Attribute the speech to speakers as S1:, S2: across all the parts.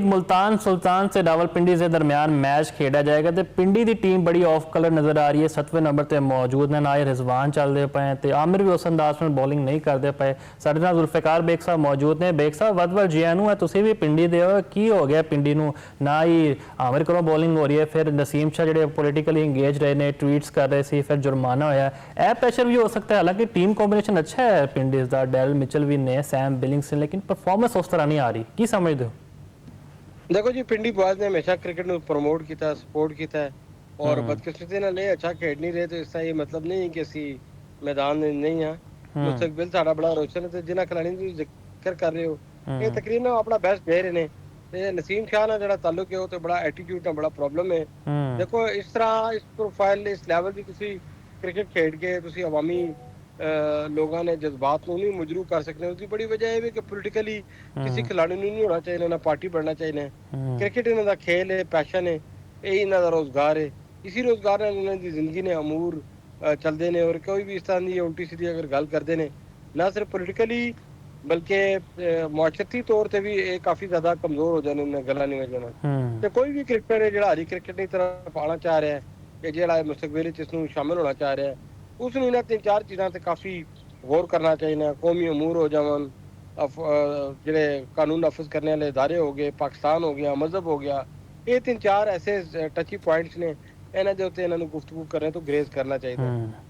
S1: मुल्तान सुल्तान से रावलपिंडी के दरमियान मैच खेड़ा जाएगा तो पिंडी की टीम बड़ी ऑफ कलर नज़र आ रही है। 7वें नंबर पर मौजूद ने, ना ही रिजवान चलते पे तो आमिर भी उस अंदाज में बॉलिंग नहीं करते पे। साढ़े नाल जुल्फिकार बेग साहब मौजूद ने। बेग साहब वध जीएनू है, तुम भी पिंडी दे हो, की हो गया पिंडी नूं? ना ही आमिर को बॉलिंग हो रही है, फिर नसीम शाह जो पोलिटिकली इंगेज रहे ने, ट्वीट्स कर रहे थे, फिर जुर्माना होया। ए प्रेशर भी हो सकता है, हालांकि टीम कॉम्बिनेशन अच्छा है पिंडीज का, डेल मिचल भी ने, सैम बिलिंग्स ने, लेकिन परफॉर्मेंस उस तरह नहीं आ रही। की समझते हो?
S2: देखो जी, पिंडी बॉयज ने हमेशा क्रिकेट में प्रमोट किया, सपोर्ट किया और बदकिस्मती नाल अच्छा खेड नहीं रहे, तो इसका ये मतलब नहीं कि असी मैदान में नहीं हाँ। मुस्तकबिल साडा बड़ा रोशन है, तो जिन्हां खिलाड़ियों की जिक्र कर रहे हो ये तकरीबन अपना बेस्ट दे रहे ने। ते नसीम शाह नाल जिहड़ा ताल्लुक है वो तो बड़ा एटीट्यूड नाल बड़ा प्रॉब्लम है। देखो इस तरह इस प्रोफाइल इस लेवल की तुसी क्रिकेट खेड के तुसी अवामी लोगों ने जज्बात को नहीं मुजरू कर सकते। उसकी बड़ी वजह है कि पोलिटिकली किसी खिलाड़ी नहीं होना चाहिए ना पार्टी बढ़ना चाहिए। क्रिकेट इन्हों का खेल है, पैशन है, यही इन्हों का रोजगार है। इसी रोजगार नाल इन्हों की जिंदगी ने अमूर चलते हैं और कोई भी इस तरह की उल्टी सीधी अगर गल करते हैं ना सिर्फ पोलिटिकली बल्कि मुआशरती तौर पर भी ये काफ़ी ज़्यादा कमज़ोर हो जाने उन्हें गला नहीं वजना। तो कोई भी क्रिकेटर है जो हरी क्रिकेट की तरफ आना चाह रहा है कि जो मुस्तकबिल इसमें शामिल होना चाह रहा है उसने इन्हें 3-4 चीज़ों से काफ़ी गौर करना चाहिए। कौमी अमूर हो जावन, जोड़े कानून नाफिज करने वाले इदारे हो गए, पाकिस्तान हो गया, मजहब हो गया, ये 3-4 ऐसे टची पॉइंट्स ने इन्होंने जो उत्ते इन्होंने गुफ्तगू करें तो ग्रेज करना चाहिए।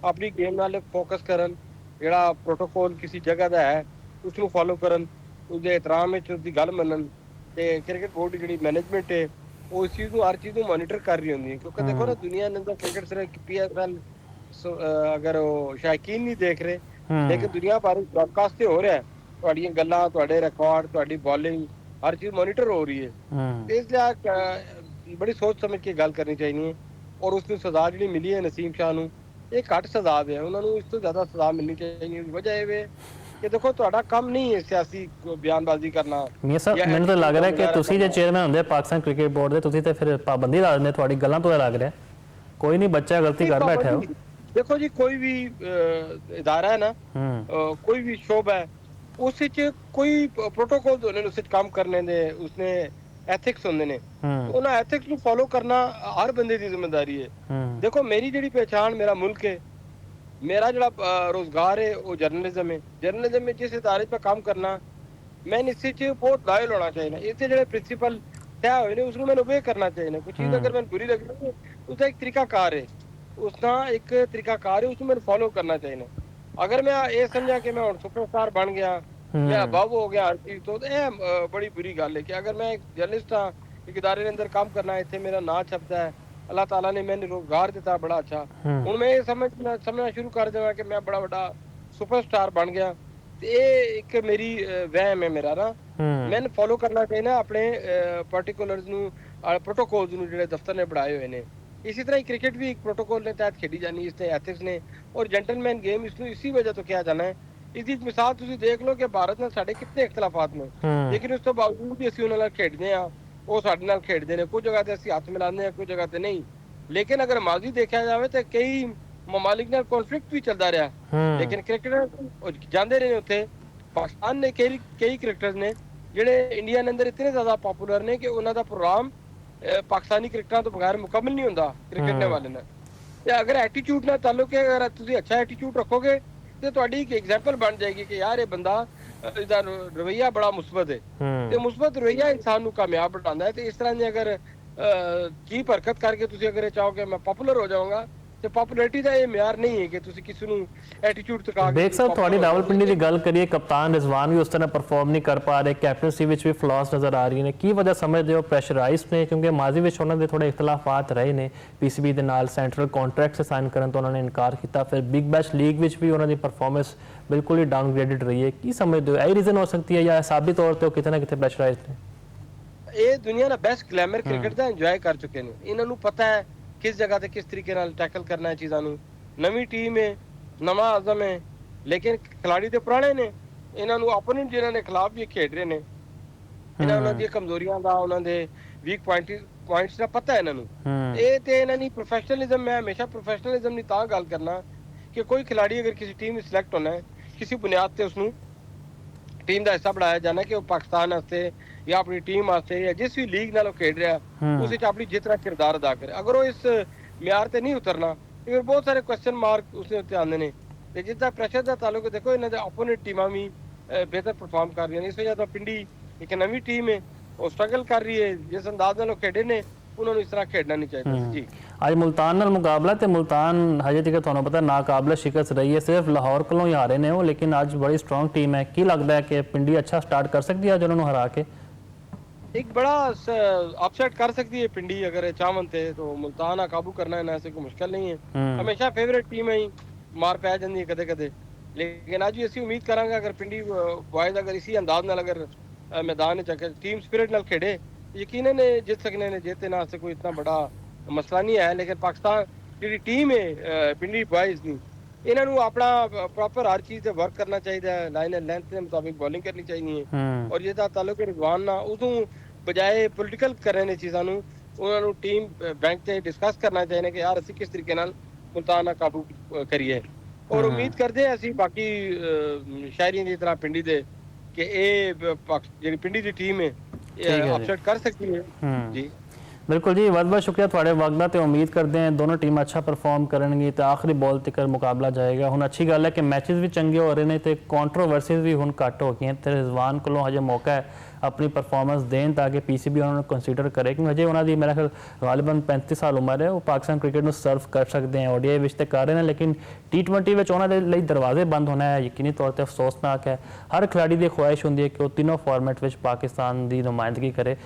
S2: अपनी गेम नाल फोकस करन, जोड़ा प्रोटोकॉल किसी जगह का है उसको फॉलो करन, उसके एहतराम में उसकी गल मनन। ते क्रिकेट बोर्ड की जी मैनेजमेंट है वो इस चीज़ को हर चीज़ को मॉनिटर कर रही होंगी, क्योंकि देखो ना दुनिया ने तो क्रिकेट सिर्फ PSL अगर वो शायकीन नहीं देख रहे लेकिन दुनिया भर ब्रॉडकास्ट हो रहा है, तुहाडियां गल्लां, तुहाडे रिकॉर्ड, तुहाडी बॉलिंग हर चीज़ मॉनिटर हो रही है। इसलिए बड़ी सोच समझ के गल करनी चाहिए। और उसमें सजा जी मिली है नसीम शाह नूं, ये घट सजा है, उन्होंने इस तो ज़्यादा सजा मिलनी चाहिए। वजह ये कि देखो तुहाडा काम नहीं है सियासी बयानबाजी करना।
S1: मियां साहब मैंने तो लग रहा है कि तुसी जे चेयरमैन होंदे पाकिस्तान क्रिकेट बोर्ड दे, तुसी ते फिर पाबंदी ला देंदे, तुहाडी गल्लां तो लग रहा है कोई नहीं बच्चा गलती कर बैठा है।
S2: देखो जी कोई भी इदारा है ना, कोई भी शोबा है उस कोई प्रोटोकॉल होने उस काम करने दे, उसने एथिक्स होंदे ने, उन्हें एथिक्स को फॉलो करना हर बंदे की जिम्मेदारी है। देखो मेरी जी पहचान मेरा मुल्क है, मेरा जो रोजगार है वो जर्नलिज्म है। जर्नलिज्म में जिस इदारे पर काम करना मैंने इस बहुत लॉयल होना चाहिए। इससे जो प्रिंसिपल तय हुए ने उसको मैंने ओबे करना चाहिए। कुछ चीज़ अगर मैंने बुरी लग रही है उसका एक तरीकाकार है, उसका एक तरीकाकार है, उसको मैंने फॉलो करना चाहिए। अगर मैं ये समझा कि मैं सुपरस्टार बन गया या बाबू हो गया हर चीज़, तो यह बड़ी बुरी गल है कि अगर मैं एक जर्नलिस्ट हाँ, एक इदारे के अंदर काम करना है, इतने मेरा ना छपता है, अल्लाह ताला ने मैंने रोजगार दिता बड़ा अच्छा, हूँ मैं ये समझना शुरू कर देना कि मैं बड़ा बड़ा सुपरस्टार बन गया। ये एक मेरी वहम है मेरा ना, मैंने फॉलो करना चाहिए ना अपने पर्टिकुलर्स प्रोटोकॉल्स जो दफ्तर ने बनाए हुए हैं। इसी तरह ही क्रिकेट भी एक प्रोटोकॉल ने तहत खेडी जानी, इसने एथिक्स ने और जेंटलमैन गेम इसको इसी वजह तो किया जाना है। इसकी मिसाल तुम देख लो कि भारत में साढ़े कितने इख्तलाफात ने, लेकिन उस तो बावजूद भी असं उन्होंने खेडते हैं, वो साढ़े नाल खेडते हैं। कुछ जगह ते असं हथ मिलाने कुछ जगह ते नहीं। लेकिन अगर माजी देखा जाए तो कई ममालिक नाल कॉन्फ्लिक्ट भी चलता रहा, लेकिन क्रिकेटर जाते रहे उत्थे। पाकिस्तान ने कई क्रिकेटर्स ने जिहड़े इंडिया के अंदर इतने ज़्यादा पॉपुलर ने कि उन्हों का प्रोग्राम पाकिस्तानी क्रिकेटर तो बगैर मुकम्मल नहीं होता क्रिकेट वाले ने। अगर एटीट्यूड ना ताल्लुक है, अगर तुम अच्छा एटीट्यूड रखोगे तो तुहाडी एक एग्जाम्पल बन जाएगी कि यार ये बंदा इसका रवैया बड़ा मुस्बत है, तो मुस्बत रवैया इंसान को कामयाब बनाता है। तो इस तरह की अगर चीप हरकत करके तुम अगर चाहो कि मैं पॉपुलर हो जाऊंगा तो पॉपुलैरिटी का ये म्यार नहीं है कि तुम किसी को एटीट्यूड तका के।
S1: बेग साहब थोड़ी रावलपिंडी की गल करिए, कप्तान रिजवान भी उस तरह परफॉर्म नहीं कर पा रहे, कैप्टनसी भी फ्लॉस नज़र आ रही ने, की वजह समझते हो? प्रेशराइज ने क्योंकि माजी में उन्होंने थोड़े इख्तलाफात रहे ने PCB के नाल, सेंट्रल कॉन्ट्रैक्ट से साइन करने तो उन्होंने इनकार किया, फिर बिग बैश लीग में भी उन्होंने परफॉर्मेंस बिल्कुल ही डाउनग्रेडेड रही है। की समझते हो यही रीजन हो सकती है या हिसाबी तौर पर कितने ना कितने प्रेशराइज ने?
S2: ये दुनिया ना बेस्ट ग्लैमर क्रिकेट का इंजॉय कर चुके हैं, इन्होंने पता है किस जगह से किस तरीके नाल टैकल करना है चीज़ों। नवी टीम है, नवा आजम है, लेकिन खिलाड़ी तो पुराने ने, इन्होंने ओपोनेंट जिन्होंने खिलाफ भी खेड रहे हैं, इन्होंने कमजोरियां का उन्होंने वीक पॉइंट्स का पता है इन्होंने। ये तो इन्होंने प्रोफेशनलिज्म, मैं हमेशा प्रोफेशनलिज्म की तां गल करना कि कोई खिलाड़ी अगर किसी टीम में सिलेक्ट होना है किसी बुनियाद से उसनों टीम का हिस्सा बनाया जाना कि वो पाकिस्तान वास्ते ਜਾਂ ਆਪਣੀ ਟੀਮ ਵਾਸਤੇ ਜਾਂ ਜਿਸ ਵੀ ਲੀਗ ਨਾਲ ਉਹ ਖੇਡ ਰਿਹਾ ਉਸ ਵਿੱਚ ਆਪਣੀ ਜਿੱਤ ਦਾ ਕਿਰਦਾਰ ਅਦਾ ਕਰੇ। ਅਗਰ ਉਹ ਇਸ ਮਿਆਰ ਤੇ ਨਹੀਂ ਉਤਰਨਾ ਫਿਰ ਬਹੁਤ ਸਾਰੇ ਕੁਐਸਚਨ ਮਾਰਕ ਉਸ ਦੇ ਉੱਤੇ ਆਉਂਦੇ ਨੇ। ਤੇ ਜਿੱਦਾਂ ਪ੍ਰੈਸ਼ਰ ਦਾ ਤਾਲੁਕ ਦੇਖੋ, ਇਹਨਾਂ ਦੇ ਆਪੋਨੈਂਟ ਟੀਮਾਂ ਵੀ ਬਿਹਤਰ ਪਰਫਾਰਮ ਕਰ ਰਹੀਆਂ ਨੇ। ਇਸ ਵਜ੍ਹਾ ਤੋਂ ਪਿੰਡੀ ਇੱਕ ਨਵੀਂ ਟੀਮ ਹੈ, ਉਹ ਸਟਰਗਲ ਕਰ ਰਹੀ ਹੈ। ਜਿਸ ਅੰਦਾਜ਼ ਨਾਲ ਉਹ ਖੇਡੇ ਨੇ ਉਹਨਾਂ ਨੂੰ ਇਸ ਤਰ੍ਹਾਂ ਖੇਡਣਾ ਨਹੀਂ ਚਾਹੀਦਾ ਸੀ ਜੀ।
S1: ਅੱਜ ਮੁਲਤਾਨ ਨਾਲ ਮੁਕਾਬਲਾ ਤੇ ਮੁਲਤਾਨ ਹਜੇ ਤੱਕ ਤੁਹਾਨੂੰ ਪਤਾ ਨਾਕਾਬਲਾ ਸ਼ਿਕਸਤ ਰਹੀ ਹੈ, ਸਿਰਫ ਲਾਹੌਰ ਕੋਲੋਂ ਹੀ ਹਾਰੇ ਨੇ ਉਹ, ਲੇਕਿਨ ਅੱਜ ਬੜੀ ਸਟਰੋਂਗ ਟੀਮ ਹੈ। ਕੀ ਲੱਗਦਾ ਹੈ ਕਿ ਪਿੰਡੀ ਅੱਛਾ ਸਟਾਰਟ ਕਰ ਸਕਦੀ ਹੈ ਅੱਜ ਉਹਨਾਂ ਨੂੰ ਹਰਾ ਕੇ?
S2: एक बड़ा अपसेट कर सकती है पिंडी अगर चाहवन थे तो। मुल्तान काबू करना है ना, ऐसे कोई मुश्किल नहीं है। हमेशा फेवरेट टीम है ही, मार पै जाती है कदे कदे, लेकिन अज भी असी उम्मीद करांगे अगर पिंडी बॉयज अगर इसी अंदाज नाल अगर मैदान च टीम स्पिरिट नाल खेडे यकीनन जित सकने ने। जितने वास्ते कोई इतना बड़ा मसला नहीं है, लेकिन पाकिस्तान जी टीम है पिंडी बॉयज की, ਇਹਨਾਂ ਨੂੰ ਆਪਣਾ ਪ੍ਰੋਪਰ ਹਰ ਚੀਜ਼ ਤੇ ਵਰਕ ਕਰਨਾ ਚਾਹੀਦਾ ਹੈ। ਲਾਈਨ ਐਂਡ ਲੈਂਥ ਦੇ ਮੁਤਾਬਿਕ ਬੋਲਿੰਗ ਕਰਨੀ ਚਾਹੀਦੀ ਹੈ। ਔਰ ਜਿਹਦਾ ਤਾਲੁਕ ਰਿਜ਼ਵਾਨ ਨਾਲ ਉਦੋਂ ਬਜਾਏ ਪੋਲੀਟੀਕਲ ਕਰਨ ਨੇ ਚੀਜ਼ਾਂ ਨੂੰ, ਉਹਨਾਂ ਨੂੰ ਟੀਮ ਬੈਂਕ ਤੇ ਡਿਸਕਸ ਕਰਨਾ ਚਾਹੀਦਾ ਕਿ ਯਾਰ ਅਸੀਂ ਕਿਸ ਤਰੀਕੇ ਨਾਲ ਮੁਲਤਾਨ ਨਾਲ ਕਾਬੂ ਕਰੀਏ। ਔਰ ਉਮੀਦ ਕਰਦੇ ਹਾਂ ਅਸੀਂ ਬਾਕੀ ਸ਼ਾਇਰੀਆਂ ਦੀ ਤਰ੍ਹਾਂ ਪਿੰਡੀ ਦੇ ਕਿ ਇਹ ਜਿਹੜੀ ਪਿੰਡੀ ਦੀ ਟੀਮ ਹੈ ਇਹ ਅਪਸੈਟ ਕਰ ਸਕਦੀ ਹੈ ਜੀ।
S1: बिल्कुल जी, बहुत बहुत शुक्रिया थोड़े वक्त का। तो उम्मीद करते हैं दोनों टीम अच्छा परफॉर्म करेंगी तो आखिरी बॉल तक मुकाबला जाएगा। हुण अच्छी गल है कि मैचेस भी चंगे हो रहे हैं तो कॉन्ट्रोवर्सीज भी हुण घट हो गई हैं। तो रिजवान को हजे मौका है अपनी परफॉर्मेंस देन ताकि पीसीबी उन्होंने कंसीडर करे, क्योंकि हजे उन्होंने मेरा ख्याल गालिबन 35 साल उम्र है, वो पाकिस्तान क्रिकेट में सर्व कर सकते हैं। ओडीआई विच ते कर रहे हैं, लेकिन T20 में उन्होंने लिए दरवाजे बंद होना है यकीनी तौर पर अफसोसनाक है। हर खिलाड़ी की ख्वाहिश होंगी है कि वो तीनों फॉर्मेट में पाकिस्तान की नुमाइंदगी करे।